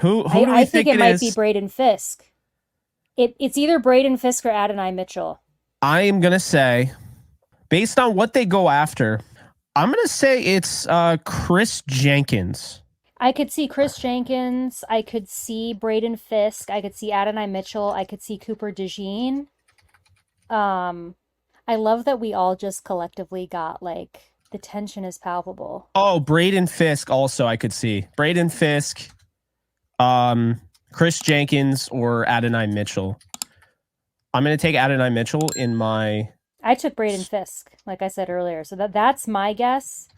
Who do we I think think it it might be is? Braden Fisk. It's either Braden Fisk or Adonai Mitchell. I am gonna say, based on what they go after, I'm gonna say it's Chris Jenkins. I could see Chris Jenkins. I could see Braden Fisk. I could see Adonai Mitchell. I could see Cooper DeJean. Um, I love that we all just collectively got like the tension is palpable. Oh, Braden Fisk also I could see. Braden Fisk, um, Chris Jenkins, or Adonai Mitchell. I'm gonna take Adonai Mitchell in my I took Braden Fisk, like I said earlier, so that's my guess.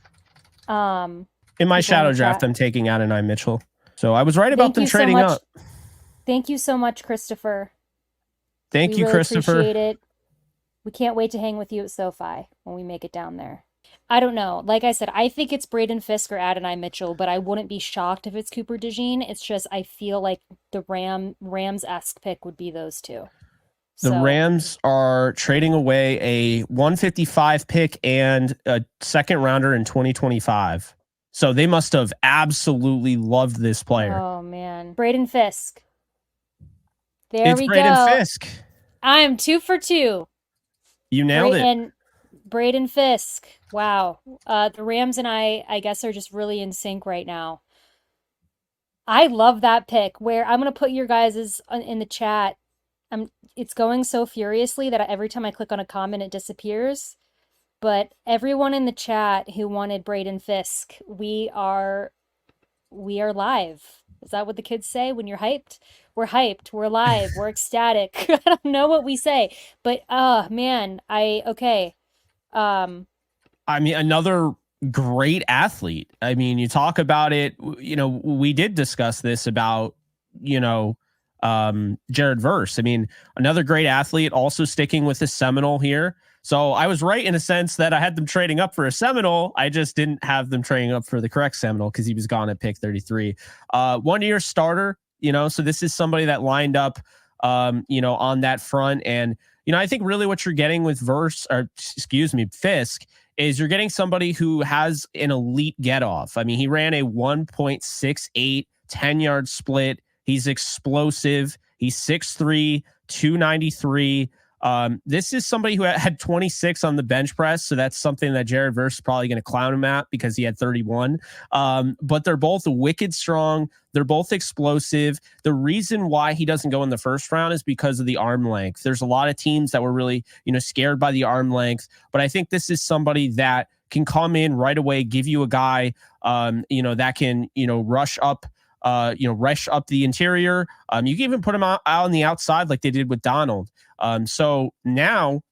Um, People in shadow the draft. chat, I'm taking Adonai Mitchell. So I was right about thank them you so trading much. up. Thank you so much, Christopher. We Thank you, really Christopher. appreciate it. We can't wait to hang with you at SoFi when we make it down there. I don't know. Like I said, I think it's Braden Fisk or Adonai Mitchell, but I wouldn't be shocked if it's Cooper DeJean. It's just I feel like the Rams-esque pick would be those two. The So, Rams are trading away a 155 pick and a second rounder in 2025. So they must have absolutely loved this player. oh man, Braden Fisk. There It's we Braden go. Fisk. I'm 2 for 2. You nailed it. And Braden Fisk. Wow. The Rams and I guess, are just really in sync right now. I love that pick. Where I'm gonna put your guys's in the chat. It's going so furiously that every time I click on a comment, it disappears. But everyone in the chat who wanted Braden Fisk, we are live. Is that what the kids say when you're hyped? We're hyped. We're live. We're ecstatic. I don't know what we say, but man, okay. Um, I mean, another great athlete. I mean, you talk about it, we did discuss this about, Jared Verse. I mean, another great athlete, also sticking with the Seminole here. So I was right in a sense that I had them trading up for a Seminole. I just didn't have them trading up for the correct Seminole because he was gone at pick 33. 1 year starter, so this is somebody that lined up, on that front. And, I think really what you're getting with Fisk is you're getting somebody who has an elite get off. I mean, he ran a 1.68 10-yard split. He's explosive. He's 6'3, 293. This is somebody who had 26 on the bench press. So that's something that Jared Verse is probably going to clown him at because he had 31. But they're both wicked strong. They're both explosive. The reason why he doesn't go in the first round is because of the arm length. There's a lot of teams that were really, scared by the arm length. But I think this is somebody that can come in right away, give you a guy, that can, rush up the interior. You can even put him out on the outside like they did with Donald. So now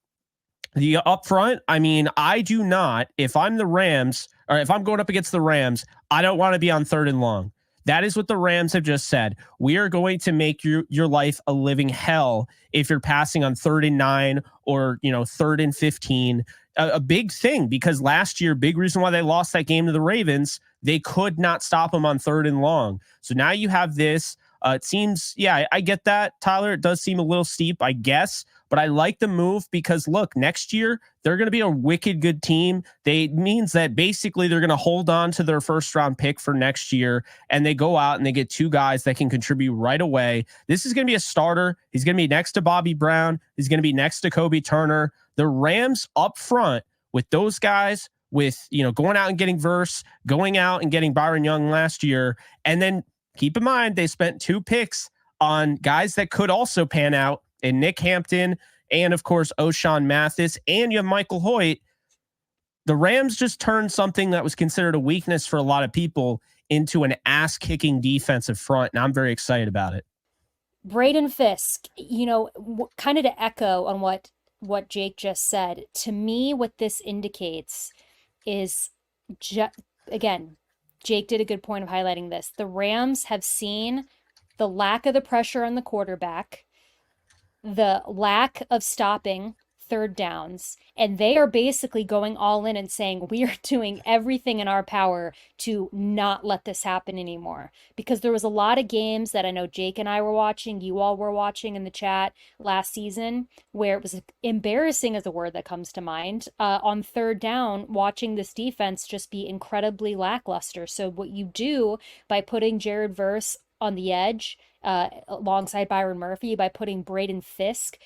the up front, I mean, I do not, if I'm the Rams or if I'm going up against the Rams, I don't want to be on third and long. That is what the Rams have just said. We are going to make your life a living hell if you're passing on 3rd and 9 or, 3rd and 15. A big thing because last year, big reason why they lost that game to the Ravens, they could not stop them on 3rd and long. So now you have this. It seems, yeah, I get that, Tyler. It does seem a little steep, I guess, but I like the move because look, next year they're going to be a wicked good team. Means that basically they're going to hold on to their first round pick for next year, and they go out and they get two guys that can contribute right away. This is going to be a starter. He's going to be next to Bobby Brown. He's going to be next to Kobe Turner. The Rams up front with those guys, with going out and getting Verse, going out and getting Byron Young last year, and then keep in mind, they spent 2 picks on guys that could also pan out in Nick Hampton and, of course, O'Shawn Mathis, and you have Michael Hoyt. The Rams just turned something that was considered a weakness for a lot of people into an ass-kicking defensive front, and I'm very excited about it. Braden Fisk, kind of to echo on what Jake just said, to me, what this indicates is, again, Jake did a good point of highlighting this. The Rams have seen the lack of the pressure on the quarterback, the lack of stopping third downs, and they are basically going all in and saying, we are doing everything in our power to not let this happen anymore. Because there was a lot of games that I know Jake and I were watching, you all were watching in the chat last season, where it was embarrassing, as a word that comes to mind, on third down, watching this defense just be incredibly lackluster. So what you do by putting Jared Verse on the edge alongside Byron Murphy by putting Braden Fisk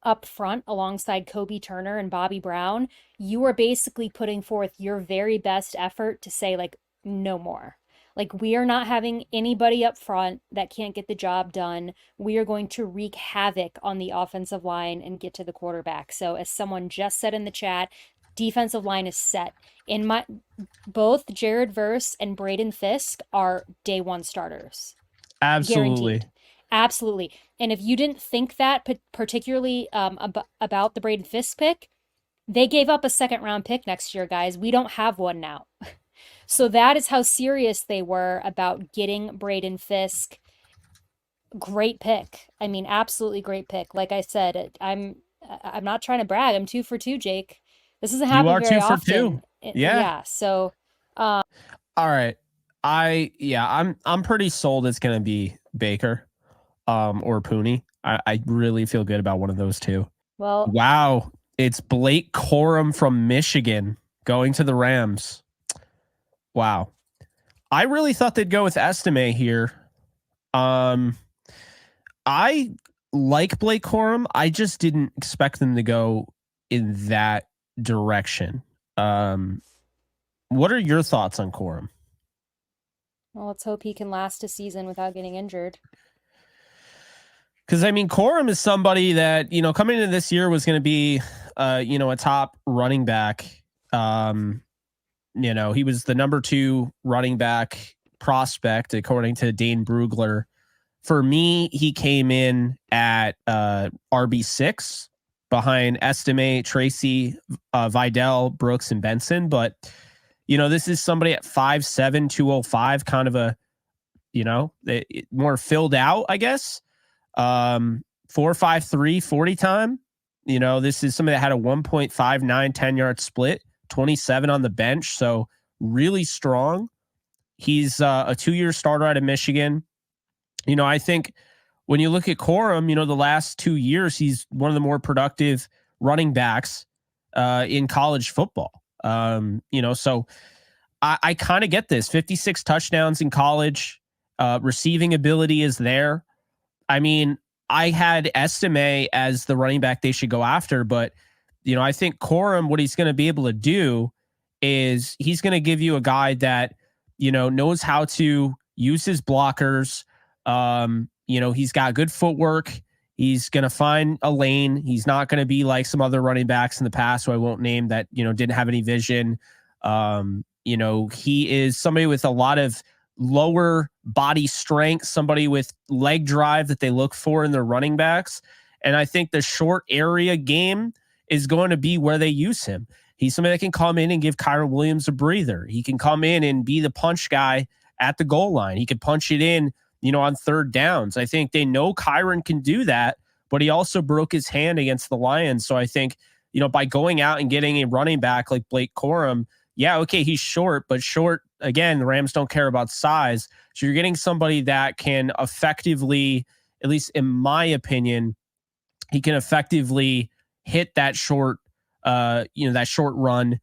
up front alongside Kobe Turner and Bobby Brown, you are basically putting forth your very best effort to say, like, no more. Like, we are not having anybody up front that can't get the job done. We are going to wreak havoc on the offensive line and get to the quarterback. So, as someone just said in the chat, defensive line is set. In my both Jared Verse and Braden Fisk are day one starters. Absolutely. Guaranteed. Absolutely. And if you didn't think that, particularly about the Braden Fisk pick, they gave up a second round pick next year, guys. We don't have one now. So that is how serious they were about getting Braden Fisk. Great pick. I mean, absolutely great pick. Like I said, I'm not trying to brag. I'm 2 for 2, Jake. This doesn't happen very often. You are 2 for 2. Yeah. So. All right. I'm pretty sold it's gonna be Baker, or Pooney. I really feel good about one of those two. Well, wow, it's Blake Corum from Michigan going to the Rams. Wow, I really thought they'd go with Estime here. I like Blake Corum. I just didn't expect them to go in that direction. What are your thoughts on Corum? Well, let's hope he can last a season without getting injured. Because, I mean, Corum is somebody that, coming into this year was going to be, a top running back. He was the number 2 running back prospect, according to Dane Brugler. For me, he came in at RB6 behind Estime, Tracy, Vidal, Brooks, and Benson. But, this is somebody at 5'7", 205, kind of a, more filled out, I guess. 4.53 40 time. This is somebody that had a 1.59 10-yard split, 27 on the bench. So really strong. He's a 2-year starter out of Michigan. I think when you look at Corum, the last 2 years, he's one of the more productive running backs in college football. So I kind of get this. 56 touchdowns in college. Receiving ability is there. I mean, I had Estime as the running back they should go after, but, I think Corum, what he's going to be able to do is he's going to give you a guy that, knows how to use his blockers. He's got good footwork. He's going to find a lane. He's not going to be like some other running backs in the past who I won't name that, didn't have any vision. He is somebody with a lot of lower body strength, somebody with leg drive that they look for in their running backs. And I think the short area game is going to be where they use him. He's somebody that can come in and give Kyren Williams a breather. He can come in and be the punch guy at the goal line. He can punch it in, on third downs. I think they know Kyren can do that, but he also broke his hand against the Lions. So I think, by going out and getting a running back like Blake Corum, yeah, okay, he's short, but short, again, the Rams don't care about size. So you're getting somebody that can effectively, at least in my opinion, he can effectively hit that short, that short run,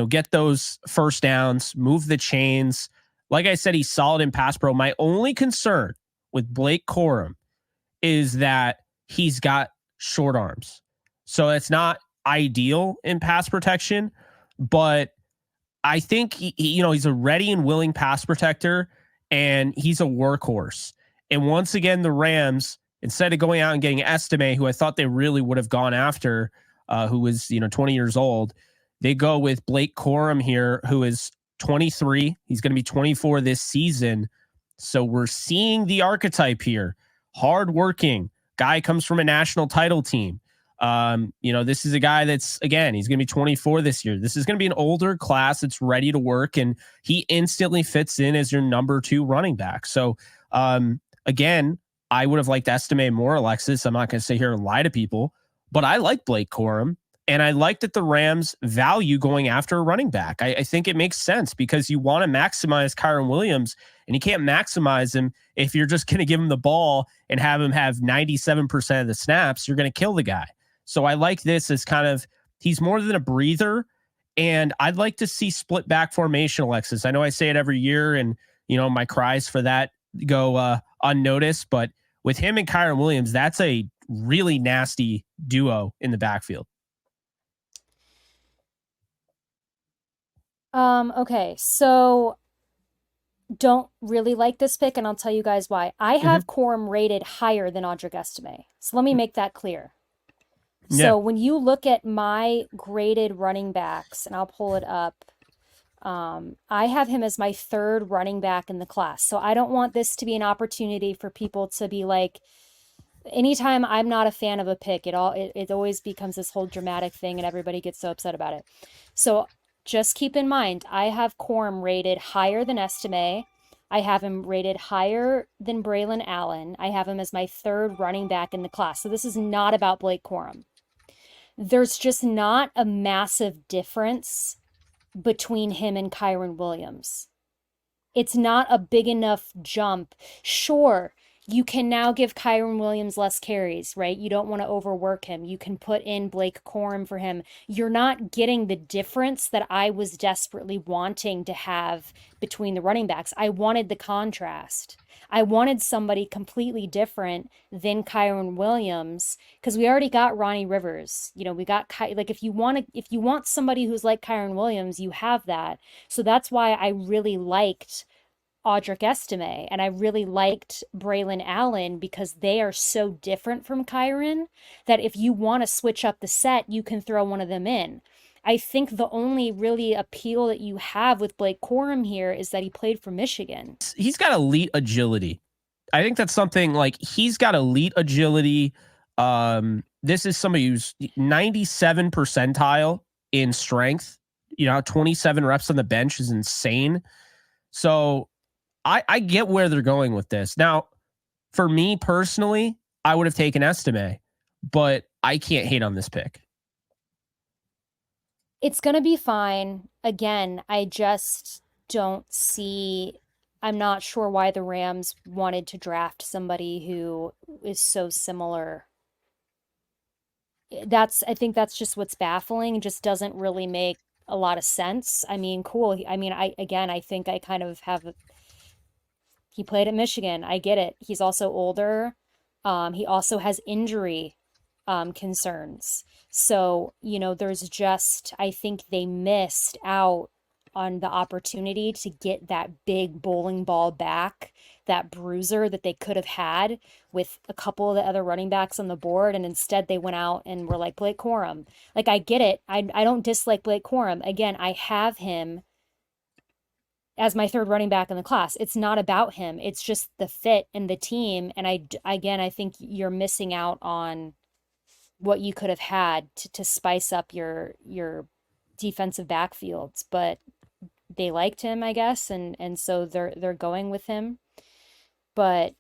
get those first downs, move the chains. Like I said, he's solid in pass pro. My only concern with Blake Corum is that he's got short arms. So it's not ideal in pass protection, but I think he's a ready and willing pass protector, and he's a workhorse. And once again, the Rams, instead of going out and getting Estime, who I thought they really would have gone after, who was 20 years old, they go with Blake Corum here, who is 23. He's going to be 24 this season. So we're seeing the archetype here. Hardworking guy, comes from a national title team. This is a guy that's, again, he's going to be 24 this year. This is going to be an older class that's ready to work, and he instantly fits in as your number 2 running back. So, again, I would have liked Estime more, Alexis. I'm not going to sit here and lie to people, but I like Blake Corum, and I like that the Rams value going after a running back. I think it makes sense because you want to maximize Kyren Williams, and you can't maximize him if you're just going to give him the ball and have him have 97% of the snaps. You're going to kill the guy. So I like this as kind of, he's more than a breather, and I'd like to see split back formation, Alexis. I know I say it every year, and, my cries for that go unnoticed. But with him and Kyren Williams, that's a really nasty duo in the backfield. Okay, so don't really like this pick, and I'll tell you guys why. I have Corum rated higher than Audric Estime. So let me make that clear. So when you look at my graded running backs, and I'll pull it up, I have him as my third running back in the class. So I don't want this to be an opportunity for people to be like, anytime I'm not a fan of a pick, it always becomes this whole dramatic thing and everybody gets so upset about it. So just keep in mind, I have Corum rated higher than Estime. I have him rated higher than Braylon Allen. I have him as my third running back in the class. So this is not about Blake Corum. There's just not a massive difference between him and Kyren Williams. It's not a big enough jump. Sure, you can now give Kyren Williams less carries, right? You don't want to overwork him. You can put in Blake Corum for him. You're not getting the difference that I was desperately wanting to have between the running backs. I wanted the contrast. I wanted somebody completely different than Kyren Williams because we already got Ronnie Rivers. You know, we got if you want somebody who's like Kyren Williams, you have that. So that's why I really liked Audric Estime and I really liked Braylon Allen because they are so different from Kyren that if you want to switch up the set, you can throw one of them in. I think the only really appeal that you have with Blake Corum here is that he played for Michigan. He's got elite agility. I think that's something like he's got elite agility. This is somebody who's 97 percentile in strength. 27 reps on the bench is insane. So I get where they're going with this. Now, for me personally, I would have taken Estime, but I can't hate on this pick. It's going to be fine. Again, I just don't see, I'm not sure why the Rams wanted to draft somebody who is so similar. I think that's just what's baffling. It just doesn't really make a lot of sense. I mean, cool. I mean, I think I kind of have, he played at Michigan. I get it. He's also older. He also has injury concerns. So, there's just, I think they missed out on the opportunity to get that big bowling ball back, that bruiser that they could have had with a couple of the other running backs on the board. And instead they went out and were like, Blake Corum. Like, I get it. I don't dislike Blake Corum. Again, I have him as my third running back in the class. It's not about him. It's just the fit and the team. And I think you're missing out on what you could have had to spice up your defensive backfields, but they liked him, I guess, and so they're going with him. But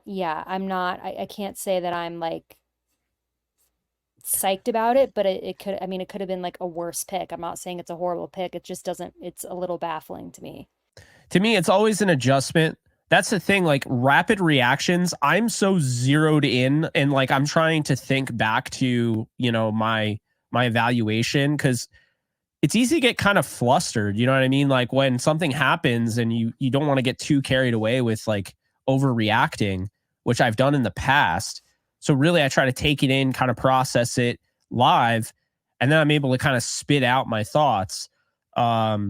yeah, I can't say that I'm like psyched about it, but it could have been like a worse pick. I'm not saying it's a horrible pick. It just doesn't, it's a little baffling to me. To me, it's always an adjustment. That's the thing, like rapid reactions. I'm so zeroed in and like I'm trying to think back to, my evaluation because it's easy to get kind of flustered. You know what I mean? Like when something happens and you don't want to get too carried away with like overreacting, which I've done in the past. So really I try to take it in, kind of process it live, and then I'm able to kind of spit out my thoughts. I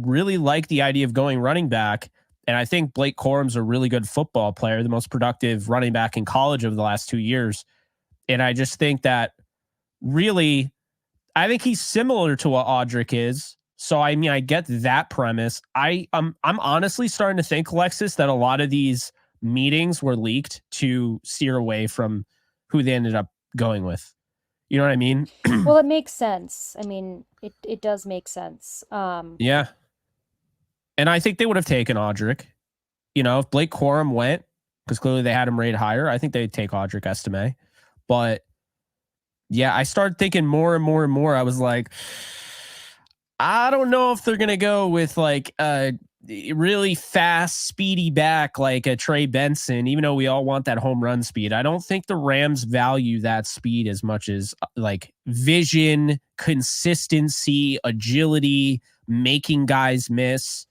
really like the idea of going running back. And I think Blake Corum's a really good football player, the most productive running back in college over the last 2 years. And I just think that really, I think he's similar to what Audric is. So, I mean, I get that premise. I'm honestly starting to think, Alexis, that a lot of these meetings were leaked to steer away from who they ended up going with. You know what I mean? Well, it makes sense. I mean, it does make sense. Yeah. And I think they would have taken Audric. If Blake Corum went, because clearly they had him rated higher, I think they'd take Audric Estime. But yeah, I started thinking more and more and more. I was like, I don't know if they're going to go with like a really fast, speedy back like a Trey Benson, even though we all want that home run speed. I don't think the Rams value that speed as much as like vision, consistency, agility, making guys miss.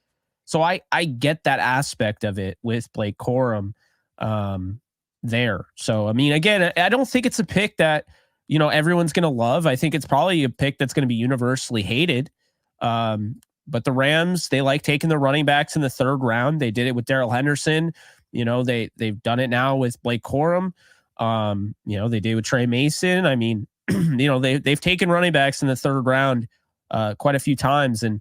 So I get that aspect of it with Blake Corum there. So, I mean, again, I don't think it's a pick that, everyone's going to love. I think it's probably a pick that's going to be universally hated. But the Rams, they like taking the running backs in the third round. They did it with Darrell Henderson. They've done it now with Blake Corum. They did with Trey Mason. I mean, they've taken running backs in the third round quite a few times, and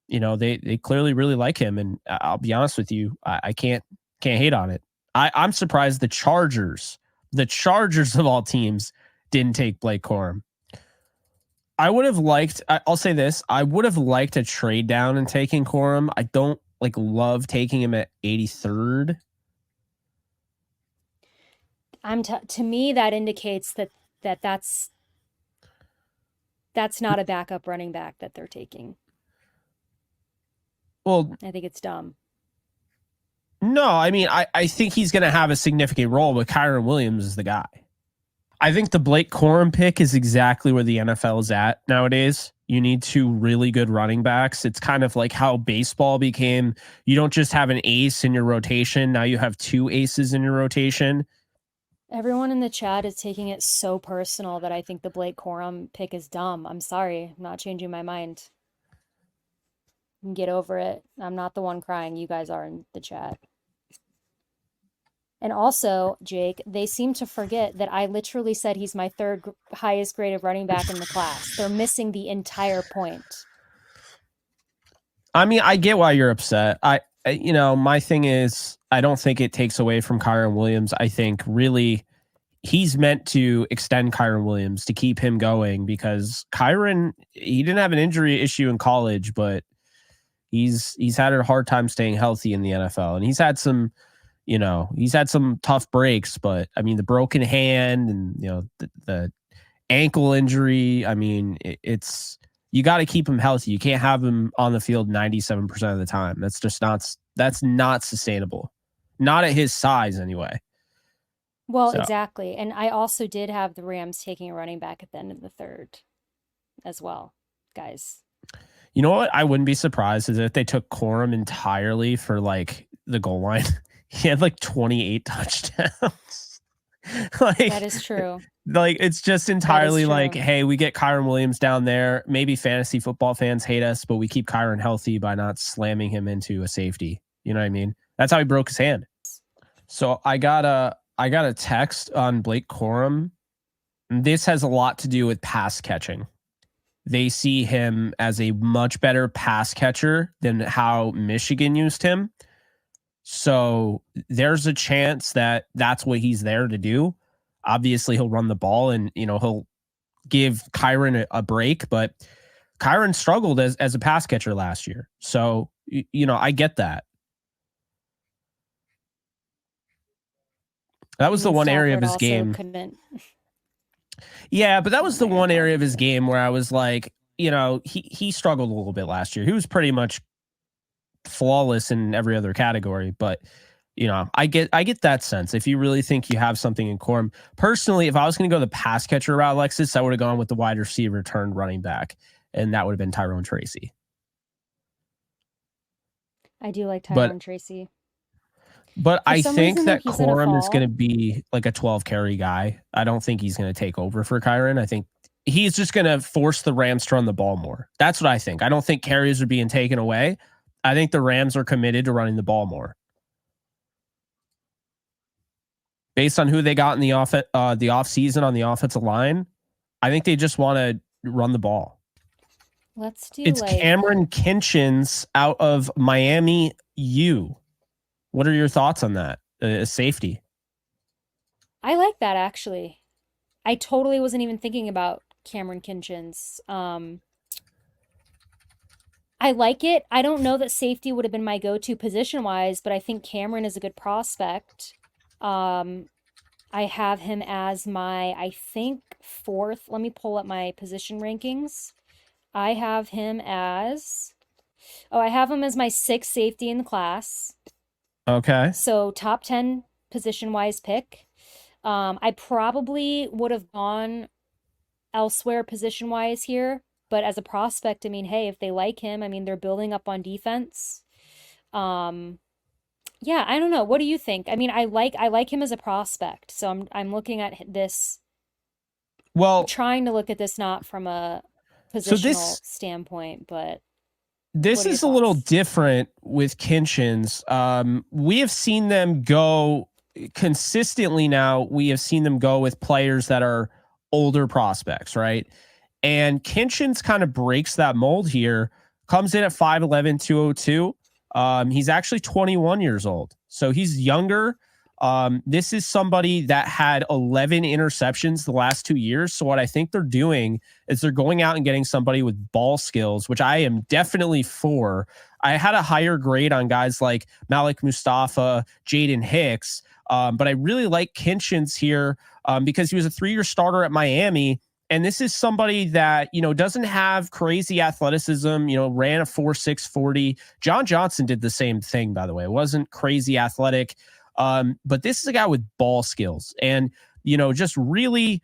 they clearly really like him. And I'll be honest with you, I can't hate on it. I'm surprised the Chargers of all teams didn't take Blake Corum. I would have liked, I'll say this, I would have liked a trade down and taking Corum. I don't love taking him at 83rd. To me, that indicates that's not a backup running back that they're taking. Well, I think it's dumb. No, I mean, I think he's going to have a significant role, but Kyren Williams is the guy. I think the Blake Corum pick is exactly where the NFL is at nowadays. You need two really good running backs. It's kind of like how baseball became. You don't just have an ace in your rotation. Now you have two aces in your rotation. Everyone in the chat is taking it so personal that I think the Blake Corum pick is dumb. I'm sorry. I'm not changing my mind. Get over it. I'm not the one crying. You guys are in the chat. And also, Jake, they seem to forget that I literally said he's my third highest graded running back in the class. They're missing the entire point. I mean, I get why you're upset. My thing is, I don't think it takes away from Kyren Williams. I think really he's meant to extend Kyren Williams to keep him going, because Kyren, he didn't have an injury issue in college, but he's had a hard time staying healthy in the NFL, and he's had some tough breaks. But I mean, the broken hand and the ankle injury, I mean, you got to keep him healthy. You can't have him on the field 97% of the time. That's not sustainable. Not at his size anyway. Well, exactly. And I also did have the Rams taking a running back at the end of the third as well, guys. You know what? I wouldn't be surprised is if they took Corum entirely for the goal line. He had 28 touchdowns. That is true. It's just entirely hey, we get Kyren Williams down there. Maybe fantasy football fans hate us, but we keep Kyren healthy by not slamming him into a safety. You know what I mean? That's how he broke his hand. So I got a text on Blake Corum. This has a lot to do with pass catching. They see him as a much better pass catcher than how Michigan used him. So there's a chance that that's what he's there to do. Obviously, he'll run the ball and, he'll give Kyren a break, but Kyren struggled as a pass catcher last year. So, I get that. That was the one area of his game. Yeah, but that was the one area of his game where I was like, he struggled a little bit last year. He was pretty much flawless in every other category, but I get that sense. If you really think you have something in Corum, personally, if I was going to go the pass catcher route, Alexis, I would have gone with the wide receiver turned running back, and that would have been Tyrone Tracy. I do like Tyrone Tracy. But I think that Corum is going to be a 12 carry guy. I don't think he's going to take over for Kyren. I think he's just going to force the Rams to run the ball more. That's what I think. I don't think carries are being taken away. I think the Rams are committed to running the ball more. Based on who they got in the offseason on the offensive line, I think they just want to run the ball. It's Kamren Kinchens out of Miami U. What are your thoughts on that? Safety. I like that, actually. I totally wasn't even thinking about Kamren Kinchens. I like it. I don't know that safety would have been my go-to position-wise, but I think Kamren is a good prospect. I have him as my, I think, fourth. Let me pull up my position rankings. I have him as my sixth safety in the class. Okay. So top 10 position-wise pick. I probably would have gone elsewhere position-wise here. But as a prospect, I mean, hey, if they like him, I mean, they're building up on defense. Um, yeah, I don't know. What do you think? I mean, I like him as a prospect. So I'm looking at this, Well, trying to look at this not from a so positional standpoint, but this what are your is a little thoughts? different with Kinchens. We have seen them go consistently now. We have seen them go with players that are older prospects, right? And Kinchens kind of breaks that mold here. Comes in at 5'11", 202. He's actually 21 years old. So he's younger. This is somebody that had 11 interceptions the last 2 years. So what I think they're doing is they're going out and getting somebody with ball skills, which I am definitely for. I had a higher grade on guys like Malik Mustafa, Jaden Hicks, but I really like Kinchens here because he was a 3-year starter at Miami. And this is somebody that, doesn't have crazy athleticism, ran a 4.6 40. John Johnson did the same thing, by the way. It wasn't crazy athletic. But this is a guy with ball skills and, just really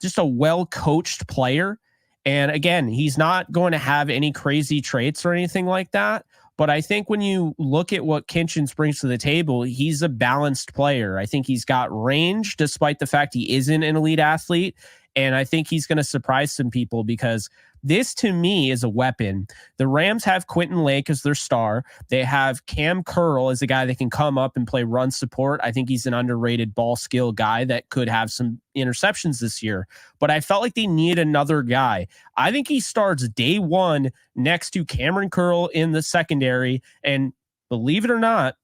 just a well-coached player. And again, he's not going to have any crazy traits or anything like that. But I think when you look at what Kinchens brings to the table, he's a balanced player. I think he's got range despite the fact he isn't an elite athlete. And I think he's going to surprise some people because this to me is a weapon. The Rams have Quentin Lake as their star. They have Cam Curl as a guy that can come up and play run support. I think he's an underrated ball skill guy that could have some interceptions this year. But I felt like they need another guy. I think he starts day one next to Cameron Curl in the secondary. And believe it or not,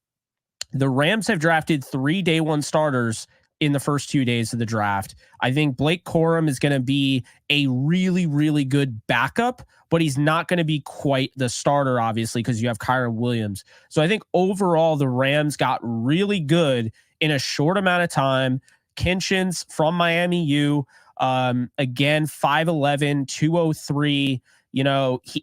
the Rams have drafted 3 day one starters in the first 2 days of the draft. I think Blake Corum is going to be a really, really good backup, but he's not going to be quite the starter, obviously, because you have Kyron Williams. So I think overall the Rams got really good in a short amount of time. Kinchens from Miami U, again, 5'11", 203.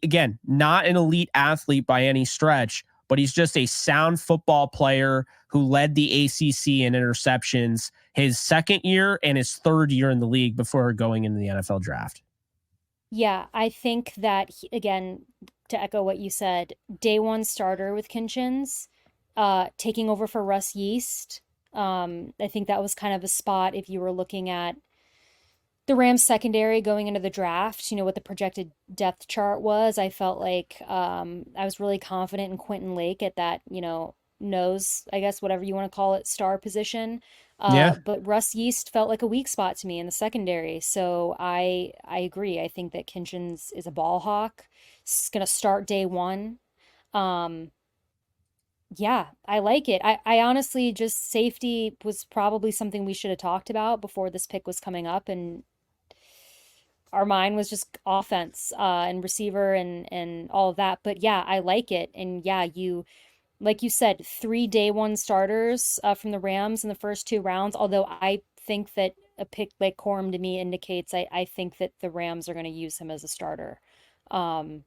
Again, not an elite athlete by any stretch, but he's just a sound football player who led the ACC in interceptions his second year and his third year in the league before going into the NFL draft. Yeah, I think that, again, to echo what you said, day one starter with Kinchens, taking over for Russ Yeast. I think that was kind of a spot if you were looking at the Rams secondary going into the draft, what the projected depth chart was. I felt like I was really confident in Quentin Lake at that, nose, I guess, whatever you want to call it, star position. Yeah. But Russ Yeast felt like a weak spot to me in the secondary. So I agree. I think that Kinchens is a ball hawk. It's going to start day one. Um, yeah, I like it. I honestly just safety was probably something we should have talked about before this pick was coming up, and our mind was just offense and receiver and all of that. But yeah, I like it. And yeah, like you said, 3 day one starters from the Rams in the first 2 rounds. Although I think that a pick like Corum to me indicates I think that the Rams are going to use him as a starter. Um,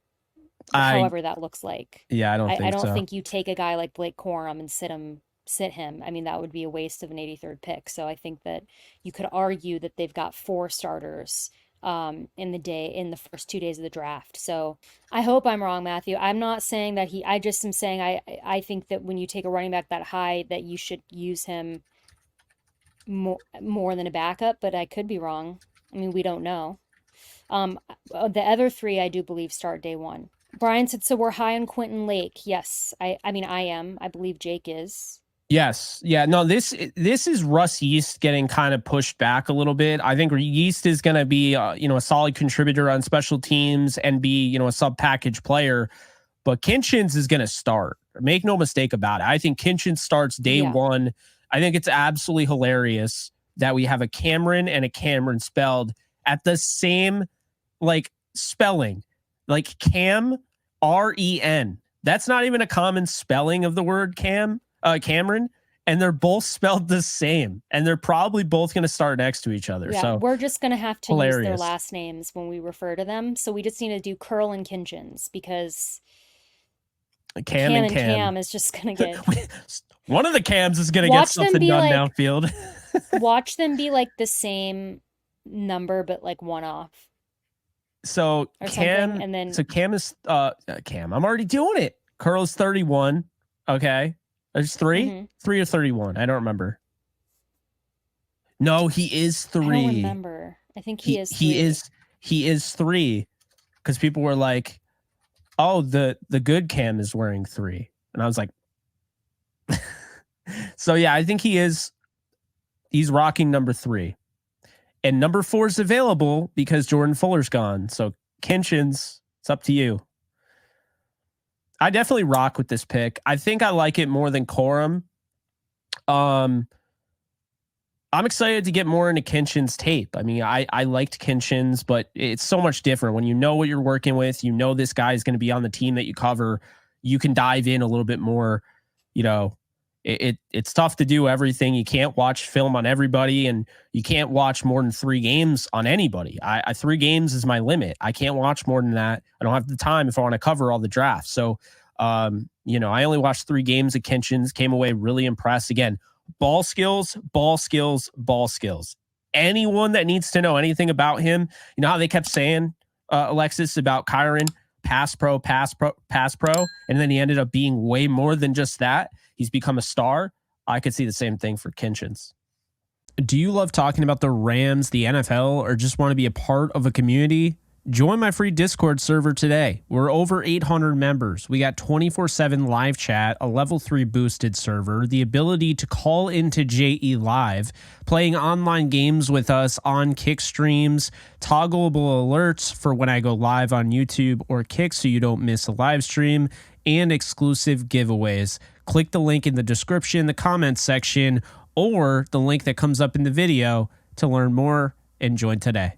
I however that looks like. Yeah, I don't I think don't so. think you take a guy like Blake Corum and sit him. I mean, that would be a waste of an 83rd pick. So I think that you could argue that they've got 4 starters in the first 2 days of the draft. So I hope I'm wrong, Matthew. I'm not saying that I just am saying I think that when you take a running back that high, that you should use him more than a backup, but I could be wrong. I mean, we don't know. The other 3 I do believe start day one. Brian said, so we're high on Quentin Lake. Yes, I mean, I am. I believe Jake is. Yes. Yeah. No, this is Russ Yeast getting kind of pushed back a little bit. I think Yeast is going to be, a solid contributor on special teams and be, a sub package player. But Kinchens is going to start. Make no mistake about it. I think Kinchens starts day one. I think it's absolutely hilarious that we have a Cameron and a Cameron spelled at the same spelling, like Cam, REN. That's not even a common spelling of the word Cameron, and they're both spelled the same, and they're probably both going to start next to each other. Yeah, so we're just going to have to hilarious. use their last names when we refer to them. So we just need to do Curl and Kinchens because Cam is just going to get... One of the Cams is going to get something done downfield. Watch them be like the same number, but like one off. So or Cam, something, and then so Cam is Cam. I'm already doing it. Curl's 31. Okay, there's 3, Mhm. 3 or 31. I don't remember. No, he is 3. I don't remember. I think he is 3. He is 3 because people were like, "Oh, the good Cam is wearing 3," and I was like, so yeah, I think he is. He's rocking number 3. And number 4 is available because Jordan Fuller's gone. So Kinchens, it's up to you. I definitely rock with this pick. I think I like it more than Corum. I'm excited to get more into Kinchens tape. I mean, I liked Kinchens, but it's so much different when you know what you're working with. You know this guy is going to be on the team that you cover. You can dive in a little bit more. You know, it's tough to do everything. You can't watch film on everybody, and you can't watch more than 3 games on anybody. 3 games is my limit. I can't watch more than that. I don't have the time if I want to cover all the drafts. So, you know, I only watched 3 games of Kinchens, came away really impressed. Again, ball skills, ball skills, ball skills. Anyone that needs to know anything about him, you know how they kept saying, Alexis, about Kyron, pass pro, pass pro, pass pro, and then he ended up being way more than just that. He's become a star. I could see the same thing for Kinchens. Do you love talking about the Rams, the NFL, or just want to be a part of a community? Join my free Discord server today. We're over 800 members. We got 24/7 live chat, a level 3 boosted server, the ability to call into JE Live, playing online games with us on Kick streams, toggleable alerts for when I go live on YouTube or Kick so you don't miss a live stream, and exclusive giveaways. Click the link in the description, the comments section, or the link that comes up in the video to learn more and join today.